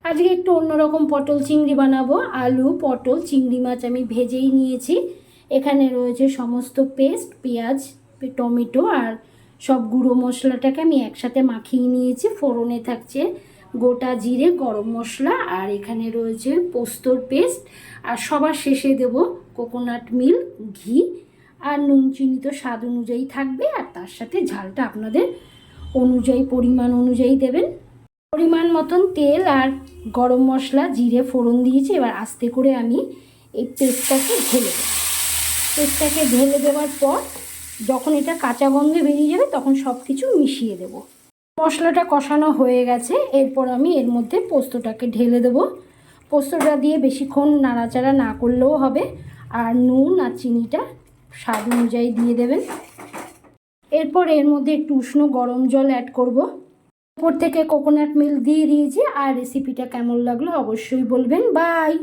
আজকে একটু অন্যরকম পটল চিংড়ি বানাবো। আলু, পটল, চিংড়ি মাছ আমি ভেজেই নিয়েছি। এখানে রয়েছে সমস্ত পেস্ট, পেঁয়াজ, টমেটো আর সব গুঁড়ো মশলাটাকে আমি একসাথে মাখিয়ে নিয়েছি। ফোড়নে থাকছে গোটা জিরে, গরম মশলা, আর এখানে রয়েছে পোস্তর পেস্ট, আর সবার শেষে দেব কোকোনাট মিল্ক, ঘি আর নুন চিনি তো স্বাদ অনুযায়ী থাকবে, আর তার সাথে ঝালটা আপনাদের অনুযায়ী, পরিমাণ অনুযায়ী দেবেন। পরিমাণ মতন তেল আর গরম মশলা, জিরে ফোড়ন দিয়েছি। এবার আস্তে করে আমি এই পেস্টটাকে ঢেলে দেবো। পেস্টটাকে ঢেলে দেওয়ার পর যখন এটা কাঁচা গন্ধে বেরিয়ে যাবে তখন সব কিছু মিশিয়ে দেব। মশলাটা কষানো হয়ে গেছে, এরপর আমি এর মধ্যে পোস্তটাকে ঢেলে দেবো। পোস্তটা দিয়ে বেশিক্ষণ নাড়াচাড়া না করলেও হবে, আর নুন আর চিনিটা স্বাদ অনুযায়ী দিয়ে দেবেন। এরপর এর মধ্যে একটু উষ্ণ গরম জল অ্যাড করব। উপর থেকে কোকোনাট মিল্ক দিয়ে দিয়েছি। আর রেসিপিটা কেমন লাগলো অবশ্যই বলবেন। বাই।